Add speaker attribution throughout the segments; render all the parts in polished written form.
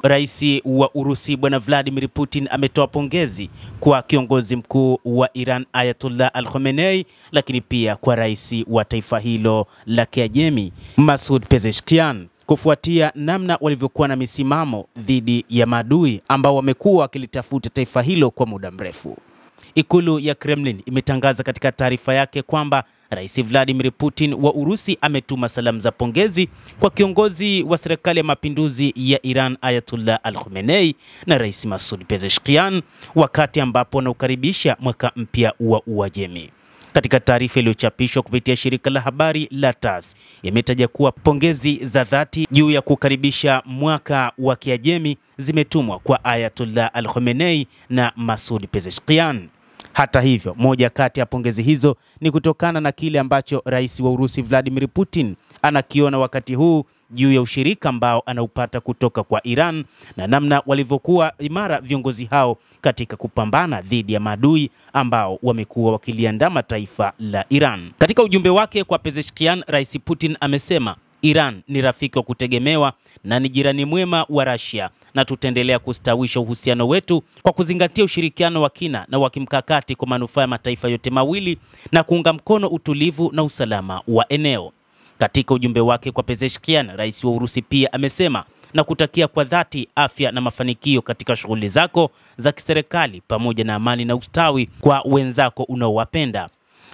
Speaker 1: Rais wa Urusi Bwana Vladimir Putin ametoa pongezi kwa kiongozi mkuu wa Iran Ayatollah Al-Khamenei, lakini pia kwa rais wa taifa hilo la Kiajemi Masoud Pezeshkian kufuatia namna walivyokuwa na misimamo dhidi ya maadui ambao wamekuwa wakilitafuta taifa hilo kwa muda mrefu. Ikulu ya Kremlin imetangaza katika taarifa yake kwamba Rais Vladimir Putin wa Urusi ametuma salamu za pongezi kwa kiongozi wa serikali ya mapinduzi ya Iran Ayatollah Al-Khamenei na Rais Masoud Pezeshkian wakati ambapo anaukaribisha mwaka mpya wa Uajemi. Katika taarifa iliyochapishwa kupitia shirika la habari la TASS, imetaja kuwa pongezi za dhati juu ya kukaribisha mwaka wa Kiajemi zimetumwa kwa Ayatollah Al-Khamenei na Masoud Pezeshkian. Hata hivyo, moja kati ya pongezi hizo ni kutokana na kile ambacho rais wa Urusi Vladimir Putin anakiona wakati huu juu ya ushirika ambao anaupata kutoka kwa Iran na namna walivyokuwa imara viongozi hao katika kupambana dhidi ya maadui ambao wamekuwa wakiliandama taifa la Iran. Katika ujumbe wake kwa Pezeshkian, Rais Putin amesema Iran ni rafiki wa kutegemewa na ni jirani mwema wa Russia, na tutaendelea kustawisha uhusiano wetu kwa kuzingatia ushirikiano wa kina na wa kimkakati kwa manufaa ya mataifa yote mawili na kuunga mkono utulivu na usalama wa eneo. Katika ujumbe wake kwa Pezeshkian, rais wa Urusi pia amesema na kutakia kwa dhati afya na mafanikio katika shughuli zako za kiserikali pamoja na amani na ustawi kwa wenzako unaowapenda.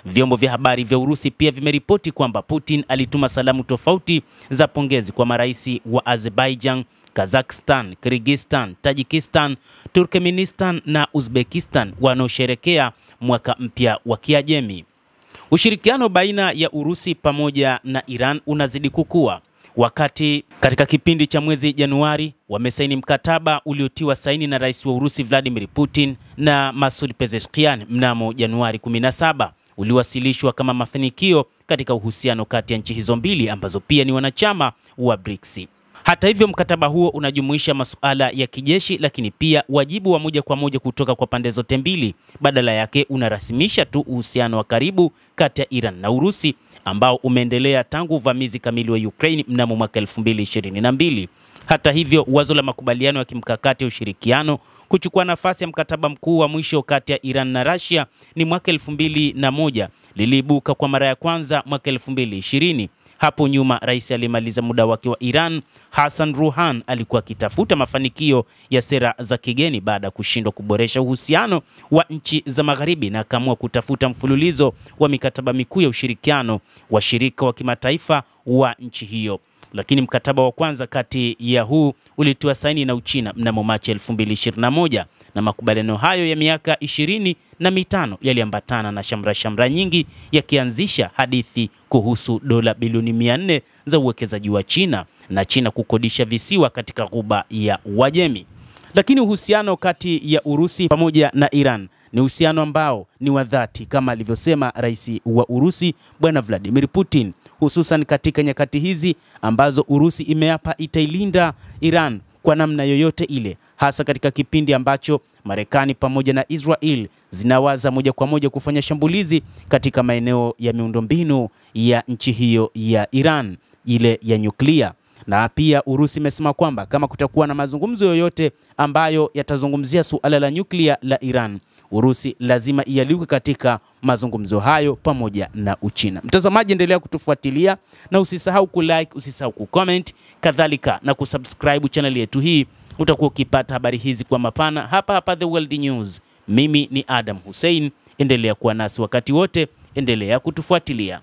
Speaker 1: Vyombo vya habari vya Urusi pia vimeripoti kwamba Putin alituma salamu tofauti za pongezi kwa marais wa Azerbaijan, Kazakhstan, Kyrgyzstan, Tajikistan, Turkmenistan na Uzbekistan wanaosherehekea mwaka mpya wa Kiajemi. Ushirikiano baina ya Urusi pamoja na Iran unazidi kukua, wakati katika kipindi cha mwezi Januari wamesaini mkataba uliotiwa saini na rais wa Urusi Vladimir Putin na Masoud Pezeshkian mnamo Januari 17. Uliwasilishwa kama mafanikio katika uhusiano kati ya nchi hizo mbili ambazo pia ni wanachama wa BRICS. Hata hivyo, mkataba huo unajumuisha masuala ya kijeshi, lakini pia wajibu wa moja kwa moja kutoka kwa pande zote mbili. Badala yake unarasimisha tu uhusiano wa karibu kati ya Iran na Urusi ambao umeendelea tangu uvamizi kamili wa Ukraine mnamo mwaka 2022. Hata hivyo, wazo la makubaliano ya kimkakati ya ushirikiano kuchukua nafasi ya mkataba mkuu wa mwisho kati ya Iran na Russia ni mwaka 2001 liliibuka kwa mara ya kwanza mwaka 2020. Hapo nyuma rais alimaliza muda wake wa Iran Hassan Rouhani alikuwa akitafuta mafanikio ya sera za kigeni baada ya kushindwa kuboresha uhusiano wa nchi za magharibi, na akaamua kutafuta mfululizo wa mikataba mikuu ya ushirikiano wa shirika wa kimataifa wa nchi hiyo. Lakini mkataba wa kwanza kati ya huu ulitiwa saini na Uchina mnamo Machi 2021, na makubaliano hayo ya miaka 25 yaliambatana na shamra nyingi, yakianzisha hadithi kuhusu dola bilioni 400 za uwekezaji wa China na China kukodisha visiwa katika ghuba ya Uajemi. Lakini uhusiano kati ya Urusi pamoja na Iran ni uhusiano ambao ni wa dhati kama alivyosema rais wa Urusi Bwana Vladimir Putin, hususan katika nyakati hizi ambazo Urusi imeapa itailinda Iran kwa namna yoyote ile, hasa katika kipindi ambacho Marekani pamoja na Israel zinawaza moja kwa moja kufanya shambulizi katika maeneo ya miundombinu ya nchi hiyo ya Iran, ile ya nyuklia. Na pia Urusi imesema kwamba kama kutakuwa na mazungumzo yoyote ambayo yatazungumzia suala la nyuklia la Iran, Urusi lazima ialike katika mazungumzo hayo pamoja na Uchina. Mtazamaji, endelea kutufuatilia na usisahau kulike, usisahau kucomment, kadhalika na kusubscribe channel yetu hii. Utakuwa ukipata habari hizi kwa mapana hapa The World News. Mimi ni Adam Hussein, endelea kuwa nasi wakati wote, endelea kutufuatilia.